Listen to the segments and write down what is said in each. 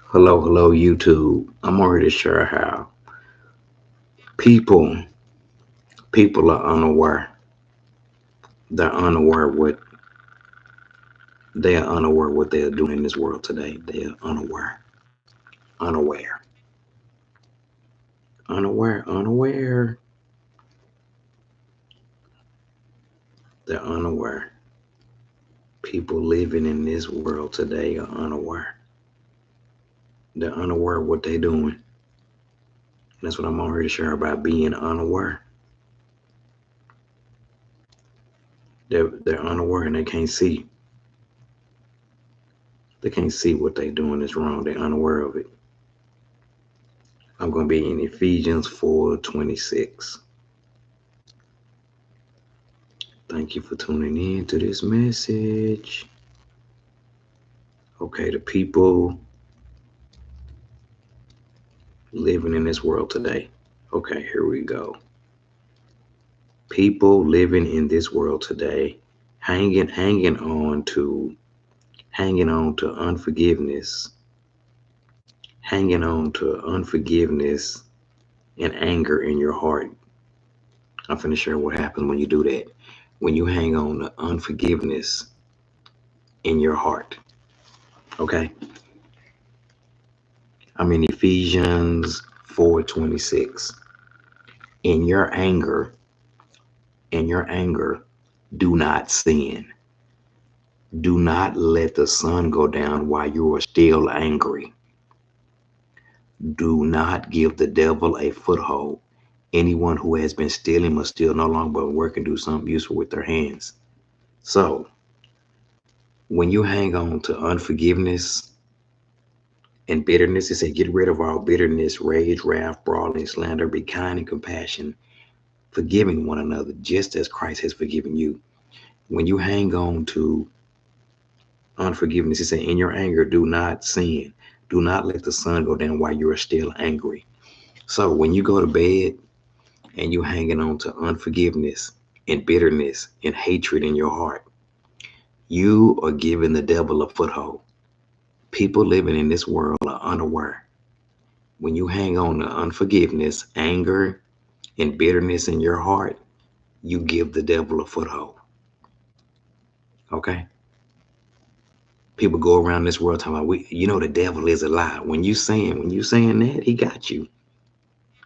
Hello, YouTube. I'm already sure how people people are unaware. They're unaware what they are unaware what they are doing in this world today. They are unaware, unaware. They're unaware. People living in this world today are unaware. They're unaware of what they're doing. That's what I'm already sure about being unaware. They're unaware and they can't see. They can't see what they're doing is wrong. They're unaware of it. I'm going to be in Ephesians 4:26. Thank you for tuning in to this message. Okay, the people living in this world today. Okay, here we go. People living in this world today, hanging on to unforgiveness, hanging on to unforgiveness and anger in your heart. I'm finna share what happens when you do that. When you hang on to unforgiveness in your heart. Okay, I'm in Ephesians 4:26. In your anger, in your anger, do not sin. Do not let the sun go down while you are still angry. Do not give the devil a foothold. Anyone who has been stealing must steal no longer but work and do something useful with their hands. So, when you hang on to unforgiveness and bitterness, it said, get rid of all bitterness, rage, wrath, brawling, slander, be kind and compassion, forgiving one another, just as Christ has forgiven you. When you hang on to unforgiveness, he said, in your anger, do not sin. Do not let the sun go down while you are still angry. So when you go to bed and you hanging on to unforgiveness and bitterness and hatred in your heart, you are giving the devil a foothold. People living in this world are unaware. When you hang on to unforgiveness, anger, and bitterness in your heart, you give the devil a foothold. Okay? People go around this world talking about, the devil is a lie. When you saying that, he got you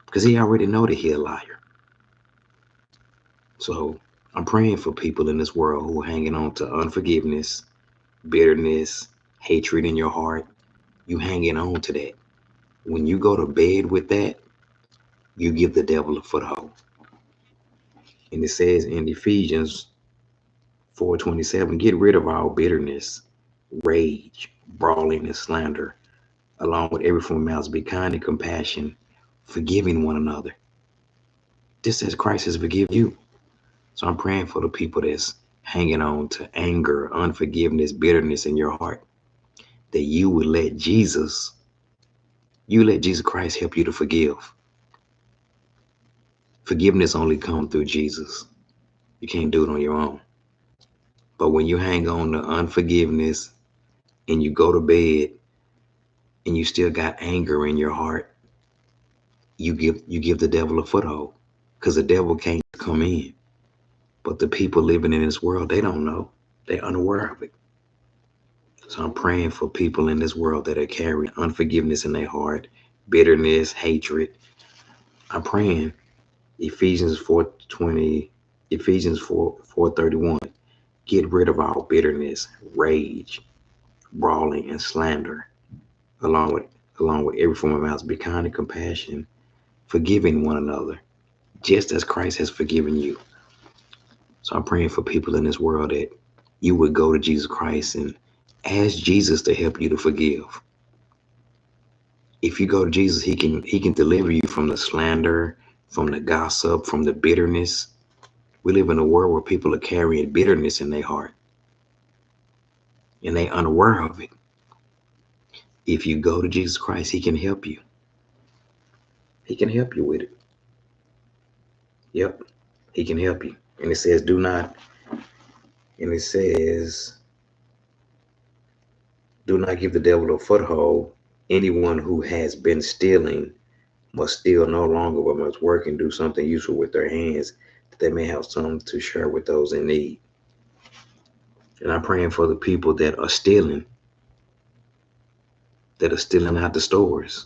because he already know that he a liar. So I'm praying for people in this world who are hanging on to unforgiveness, bitterness, hatred in your heart. You hanging on to that. When you go to bed with that, you give the devil a foothold. And it says in Ephesians 4:27, get rid of all bitterness, rage, brawling, and slander, along with every form of malice. Be kind and compassion, forgiving one another. Just as Christ has forgiven you. So I'm praying for the people that's hanging on to anger, unforgiveness, bitterness in your heart, that you let Jesus Christ help you to forgive. Forgiveness only comes through Jesus. You can't do it on your own. But when you hang on to unforgiveness and you go to bed and you still got anger in your heart, you give the devil a foothold because the devil can't come in. But the people living in this world, they don't know. They're unaware of it. So I'm praying for people in this world that are carrying unforgiveness in their heart, bitterness, hatred. I'm praying Ephesians 4:20, Ephesians 4:31. Get rid of all bitterness, rage, brawling, and slander, along with every form of malice. Be kind and compassion, forgiving one another, just as Christ has forgiven you. So I'm praying for people in this world that you would go to Jesus Christ and ask Jesus to help you to forgive. If you go to Jesus, he can deliver you from the slander, from the gossip, from the bitterness. We live in a world where people are carrying bitterness in their heart and they unaware of it. If you go to Jesus Christ, he can help you. He can help you with it. Yep, he can help you. And it says, and it says, do not give the devil a foothold. Anyone who has been stealing must steal no longer, but must work and do something useful with their hands, that they may have something to share with those in need. And I'm praying for the people that are stealing out the stores.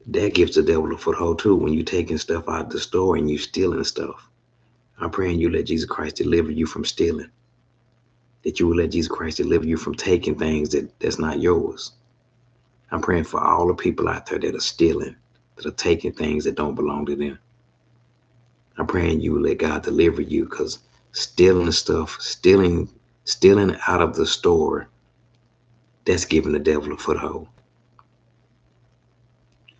That gives the devil a foothold too. When you taking stuff out the store and you stealing stuff, I'm praying you let Jesus Christ deliver you from stealing. That you will let Jesus Christ deliver you from taking things that's not yours. I'm praying for all the people out there that are stealing, that are taking things that don't belong to them. I'm praying you let God deliver you, because stealing stuff, stealing out of the store, that's giving the devil a foothold.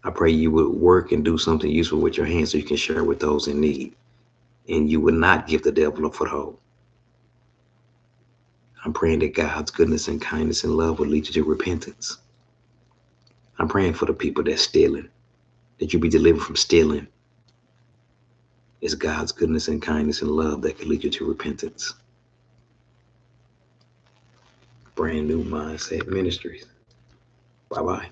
I pray you would work and do something useful with your hands so you can share with those in need, and you would not give the devil a foothold. I'm praying that God's goodness and kindness and love will lead you to repentance. I'm praying for the people that's stealing, that you be delivered from stealing. It's God's goodness and kindness and love that can lead you to repentance. Brand New Mindset Ministries. Bye-bye.